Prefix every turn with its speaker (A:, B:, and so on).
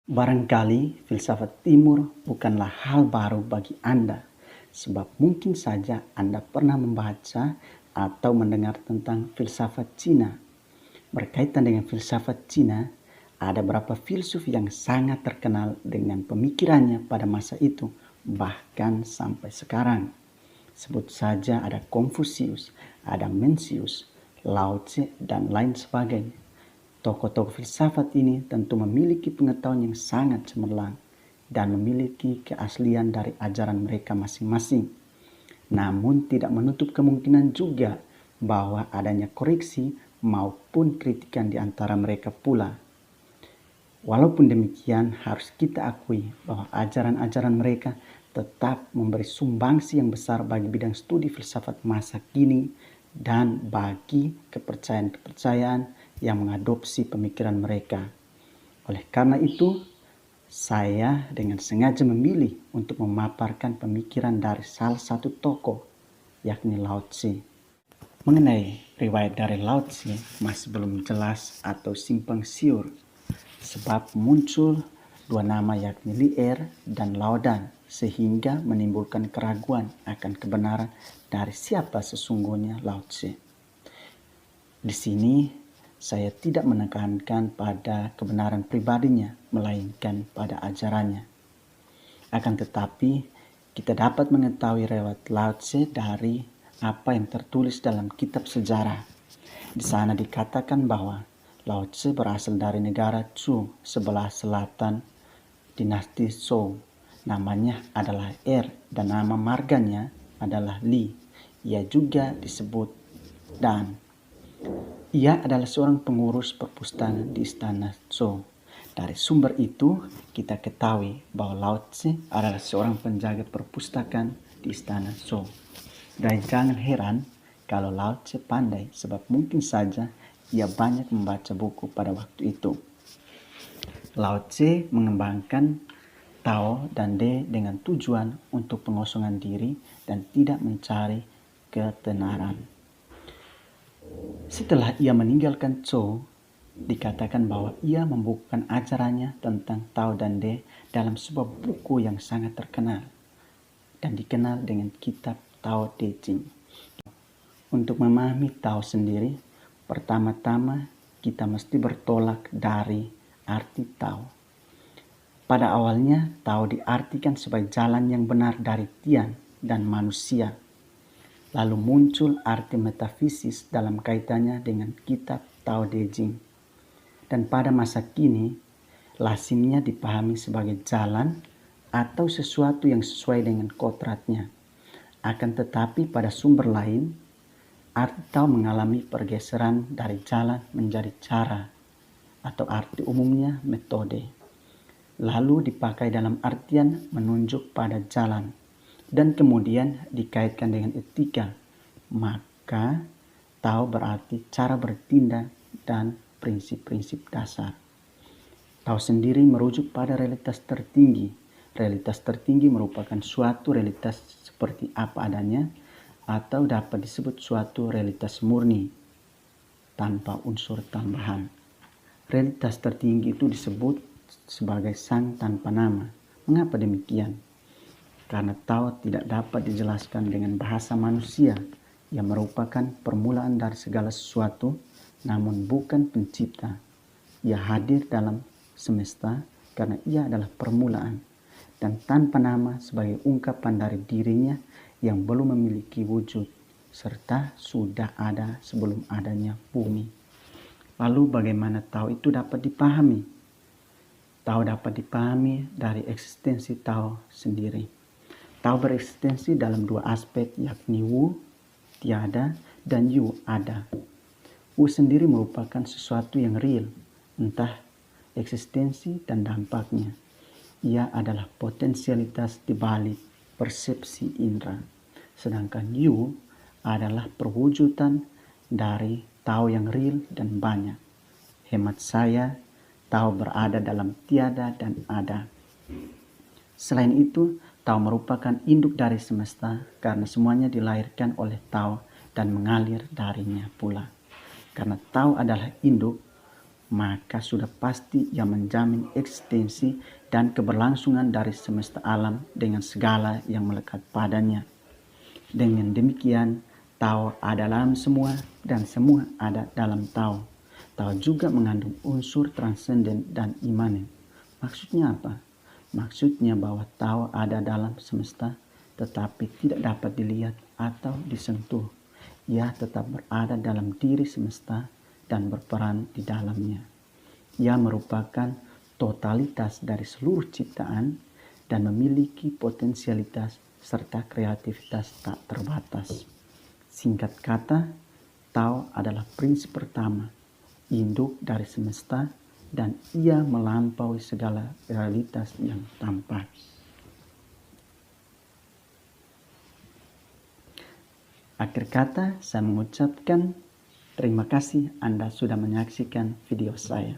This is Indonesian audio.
A: Barangkali filsafat timur bukanlah hal baru bagi Anda, sebab mungkin saja Anda pernah membaca atau mendengar tentang filsafat Cina. Berkaitan dengan filsafat Cina, ada beberapa filsuf yang sangat terkenal dengan pemikirannya pada masa itu, bahkan sampai sekarang. Sebut saja ada Konfusius, ada Mencius, Lao Tse, dan lain sebagainya. Tokoh-tokoh filsafat ini tentu memiliki pengetahuan yang sangat cemerlang dan memiliki keaslian dari ajaran mereka masing-masing. Namun tidak menutup kemungkinan juga bahwa adanya koreksi maupun kritikan di antara mereka pula. Walaupun demikian, harus kita akui bahwa ajaran-ajaran mereka tetap memberi sumbangsi yang besar bagi bidang studi filsafat masa kini dan bagi kepercayaan-kepercayaan yang mengadopsi pemikiran mereka. Oleh karena itu, saya dengan sengaja memilih untuk memaparkan pemikiran dari salah satu tokoh, yakni Lao Tse. Mengenai riwayat dari Lao Tse masih belum jelas atau simpang siur, sebab muncul dua nama yakni Li Er dan Lao Dan, sehingga menimbulkan keraguan akan kebenaran dari siapa sesungguhnya Lao Tse. Di sini saya tidak menekankan pada kebenaran pribadinya, melainkan pada ajarannya. Akan tetapi, kita dapat mengetahui riwayat Lao Tse dari apa yang tertulis dalam kitab sejarah. Di sana dikatakan bahwa Lao Tse berasal dari negara Chu sebelah selatan dinasti Zhou. Namanya adalah Er dan nama marganya adalah Li. Ia juga disebut Dan. Ia adalah seorang pengurus perpustakaan di istana Zhou. Dari sumber itu, kita ketahui bahwa Lao Tse adalah seorang penjaga perpustakaan di istana Zhou. Dan jangan heran kalau Lao Tse pandai, sebab mungkin saja ia banyak membaca buku pada waktu itu. Lao Tse mengembangkan Tao dan De dengan tujuan untuk pengosongan diri dan tidak mencari ketenaran. Setelah ia meninggalkan Zhou, dikatakan bahwa ia membukukan ajarannya tentang Tao dan De dalam sebuah buku yang sangat terkenal dan dikenal dengan kitab Tao Te Ching. Untuk memahami Tao sendiri, pertama-tama kita mesti bertolak dari arti Tao. Pada awalnya, Tao diartikan sebagai jalan yang benar dari Tian dan manusia. Lalu muncul arti metafisis dalam kaitannya dengan kitab Tao Te Ching. Dan pada masa kini, lazimnya dipahami sebagai jalan atau sesuatu yang sesuai dengan kodratnya. Akan tetapi pada sumber lain, arti Tao mengalami pergeseran dari jalan menjadi cara, atau arti umumnya metode. Lalu dipakai dalam artian menunjuk pada jalan. Dan kemudian dikaitkan dengan etika, maka Tao berarti cara bertindak dan prinsip-prinsip dasar. Tao sendiri merujuk pada realitas tertinggi. Realitas tertinggi merupakan suatu realitas seperti apa adanya, atau dapat disebut suatu realitas murni, tanpa unsur tambahan. Realitas tertinggi itu disebut sebagai sang tanpa nama. Mengapa demikian? Karena Tao tidak dapat dijelaskan dengan bahasa manusia yang merupakan permulaan dari segala sesuatu, namun bukan pencipta. Ia hadir dalam semesta karena ia adalah permulaan dan tanpa nama sebagai ungkapan dari dirinya yang belum memiliki wujud serta sudah ada sebelum adanya bumi. Lalu bagaimana Tao itu dapat dipahami? Tao dapat dipahami dari eksistensi Tao sendiri. Tao bereksistensi dalam dua aspek, yakni Wu, tiada, dan Yu, ada. Wu sendiri merupakan sesuatu yang real, entah eksistensi dan dampaknya. Ia adalah potensialitas di balik persepsi indera. Sedangkan Yu adalah perwujudan dari Tao yang real dan banyak. Hemat saya, Tao berada dalam tiada dan ada. Selain itu, Tao merupakan induk dari semesta karena semuanya dilahirkan oleh Tao dan mengalir darinya pula. Karena Tao adalah induk, maka sudah pasti ia menjamin eksistensi dan keberlangsungan dari semesta alam dengan segala yang melekat padanya. Dengan demikian, Tao ada dalam semua dan semua ada dalam Tao. Tao juga mengandung unsur transenden dan imanen. Maksudnya apa? Maksudnya bahwa Tao ada dalam semesta tetapi tidak dapat dilihat atau disentuh. Ia tetap berada dalam diri semesta dan berperan di dalamnya. Ia merupakan totalitas dari seluruh ciptaan dan memiliki potensialitas serta kreativitas tak terbatas. Singkat kata, Tao adalah prinsip pertama, induk dari semesta, dan ia melampaui segala realitas yang tampak. Akhir kata, saya mengucapkan terima kasih Anda sudah menyaksikan video saya.